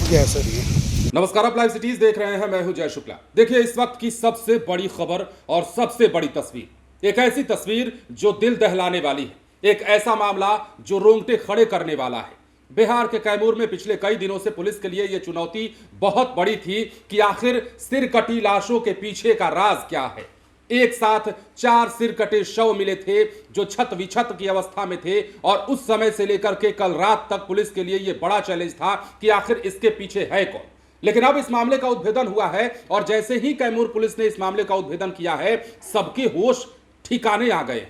चीज़ें ऐसा रही है। नमस्कार, आप लाइव सिटीज देख रहे हैं। मैं हूं जय शुक्ला। देखिए, इस वक्त की सबसे बड़ी खबर और सबसे बड़ी तस्वीर, एक ऐसी तस्वीर जो दिल दहलाने वाली है, एक ऐसा मामला जो रोंगटे खड़े करने वाला है। बिहार के कैमूर में पिछले कई दिनों से पुलिस के लिए यह चुनौती बहुत बड़ी थी कि आखिर सिर कटी लाशों के पीछे का राज क्या है। एक साथ 4 सिर कटे शव मिले थे जो छत विछत की अवस्था में थे, और उस समय से लेकर के कल रात तक पुलिस के लिए यह बड़ा चैलेंज था कि आखिर इसके पीछे है कौन। लेकिन अब इस मामले का उद्भेदन हुआ है, और जैसे ही कैमूर पुलिस ने इस मामले का उद्भेदन किया है, सबके होश ठिकाने आ गए।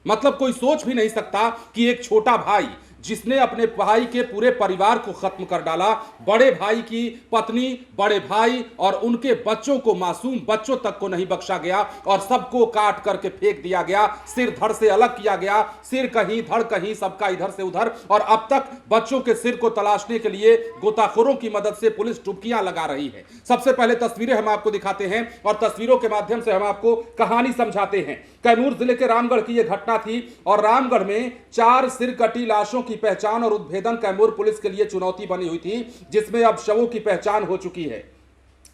मतलब कोई सोच भी नहीं सकता कि एक छोटा भाई जिसने अपने भाई के पूरे परिवार को खत्म कर डाला, बड़े भाई की पत्नी, बड़े भाई और उनके बच्चों को, मासूम बच्चों तक को नहीं बख्शा गया और सबको काट करके फेंक दिया गया, सिर धड़ से अलग किया गया, सिर कहीं धड़ कहीं, सबका इधर से उधर। और अब तक बच्चों के सिर को तलाशने के लिए गोताखोरों की मदद से पुलिस डुबकियां लगा रही है। सबसे पहले तस्वीरें हम आपको दिखाते हैं और तस्वीरों के माध्यम से हम आपको कहानी समझाते हैं। कैमूर जिले के रामगढ़ की यह घटना थी, और रामगढ़ में 4 सिर कटी लाशों की पहचान और उद्भेदन कैमूर पुलिस के लिए चुनौती बनी हुई थी, जिसमें अब शवों की पहचान हो चुकी है।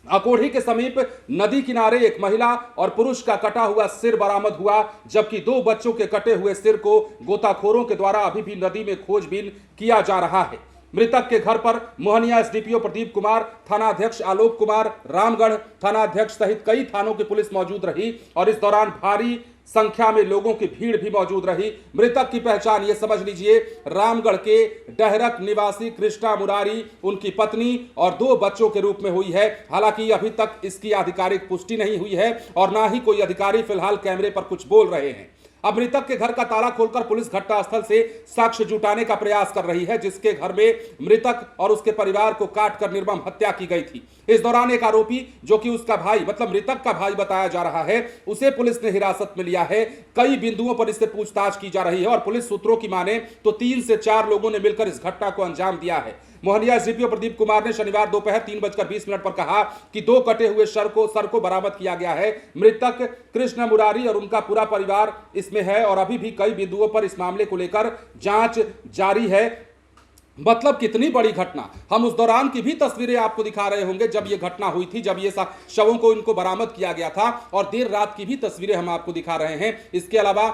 अकोढ़ी के समीप नदी किनारे एक महिला और पुरुष का कटा हुआ सिर बरामद हुआ, जबकि 2 बच्चों के कटे हुए सिर को गोताखोरों के द्वारा अभी भी नदी में खोजबीन किया जा रहा है। मृतक के घर पर मोहनिया एसडीपीओ प्रदीप कुमार, थानाध्यक्ष आलोक कुमार, रामगढ़ थानाध्यक्ष सहित कई थानों की पुलिस मौजूद रही, और इस दौरान भारी संख्या में लोगों की भीड़ भी मौजूद रही। मृतक की पहचान, ये समझ लीजिए, रामगढ़ के डहरक निवासी कृष्णा मुरारी, उनकी पत्नी और 2 बच्चों के रूप में हुई है। हालांकि अभी तक इसकी आधिकारिक पुष्टि नहीं हुई है और ना ही कोई अधिकारी फिलहाल कैमरे पर कुछ बोल रहे हैं। अब मृतक के घर का ताला खोलकर पुलिस घटनास्थल से साक्ष्य जुटाने का प्रयास कर रही है, जिसके घर में मृतक और उसके परिवार को काटकर निर्मम हत्या की गई थी। इस दौरान एक आरोपी, जो कि उसका भाई मतलब मृतक का भाई बताया जा रहा है, उसे पुलिस ने हिरासत में लिया है। कई बिंदुओं पर इससे पूछताछ की जा रही है और पुलिस सूत्रों की माने तो 3 से 4 लोगों ने मिलकर इस घटना को अंजाम दिया है। मोहनिया एसडीपीओ प्रदीप कुमार ने शनिवार दोपहर 3:20 पर कहा कि 2 कटे हुए सर को बरामद किया गया है। मृतक कृष्ण मुरारी और उनका पूरा परिवार इसमें है, और अभी भी कई बिंदुओं पर इस मामले को लेकर जांच जारी है। मतलब कितनी बड़ी घटना। हम उस दौरान की भी तस्वीरें आपको दिखा रहे होंगे जब यह घटना हुई थी, जब ये शवों को इनको बरामद किया गया था, और देर रात की भी तस्वीरें हम आपको दिखा रहे हैं। इसके अलावा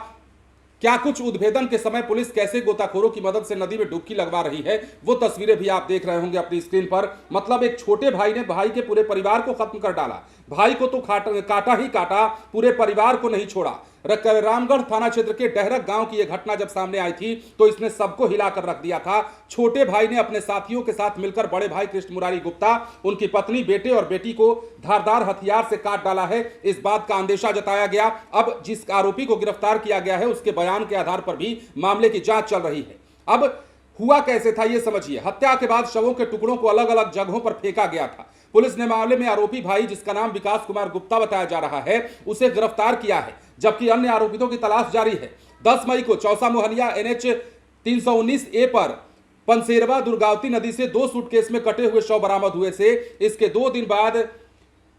क्या कुछ उद्भेदन के समय पुलिस कैसे गोताखोरों की मदद से नदी में डुबकी लगवा रही है, वो तस्वीरें भी आप देख रहे होंगे अपनी स्क्रीन पर। मतलब एक छोटे भाई ने भाई के पूरे परिवार को खत्म कर डाला। भाई को तो काटा ही काटा, पूरे परिवार को नहीं छोड़ा। रामगढ़ थाना क्षेत्र के डहरक गांव की यह घटना जब सामने आई थी तो इसने सबको हिलाकर रख दिया था। छोटे भाई ने अपने साथियों के साथ मिलकर बड़े भाई कृष्ण मुरारी गुप्ता, उनकी पत्नी, बेटे और बेटी को धारदार हथियार से काट डाला है। इस बात का अंदेशा जताया गया। अब जिस आरोपी को गिरफ्तार किया गया है, उसके बयान के आधार पर भी मामले की जांच चल रही है। अब हुआ कैसे था ये समझिए। हत्या के बाद शवों के टुकड़ों को अलग अलग जगहों पर फेंका गया था। पुलिस ने मामले में आरोपी भाई, जिसका नाम विकास कुमार गुप्ता बताया जा रहा है, उसे गिरफ्तार किया है, जबकि अन्य आरोपितों की तलाश जारी है। 10 मई को चौसा मोहनिया NH 319A पर पंसेरवा दुर्गावती नदी से 2 सूटकेस में कटे हुए शव बरामद हुए से इसके 2 दिन बाद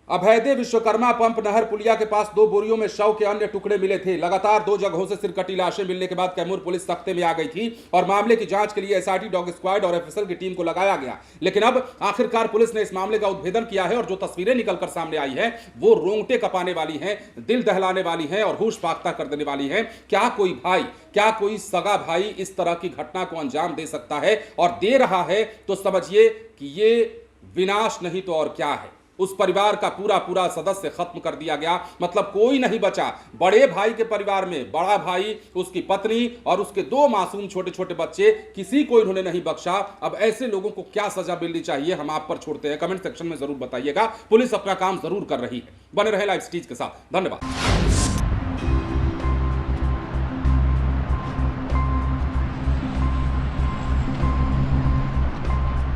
अभैदे विश्वकर्मा पंप नहर पुलिया के पास 2 बोरियों में शव के अन्य टुकड़े मिले थे। लगातार 2 जगहों से सिर कटी लाशें मिलने के बाद कैमूर पुलिस सख्ते में आ गई थी और मामले की जांच के लिए एसआरटी डॉग स्क्वाड और एफएसएल की टीम को लगाया गया। लेकिन अब आखिरकार पुलिस ने इस मामले का उद्भेदन किया है, और जो तस्वीरें निकलकर सामने आई है वो रोंगटे कपाने वाली हैं, दिल दहलाने वाली हैं और होश फाख्ता कर देने वाली हैं। क्या कोई भाई, क्या कोई सगा भाई इस तरह की घटना को अंजाम दे सकता है, और दे रहा है तो समझिए कि ये विनाश नहीं तो और क्या है। उस परिवार का पूरा सदस्य खत्म कर दिया गया। मतलब कोई नहीं बचा। बड़े भाई के परिवार में बड़ा भाई, उसकी पत्नी और उसके 2 मासूम छोटे छोटे बच्चे, किसी को इन्होंने नहीं बख्शा। अब ऐसे लोगों को क्या सजा मिलनी चाहिए, हम आप पर छोड़ते हैं। कमेंट सेक्शन में जरूर बताइएगा। पुलिस अपना काम जरूर कर रही है। बने रहे लाइव सिटीज के साथ। धन्यवाद।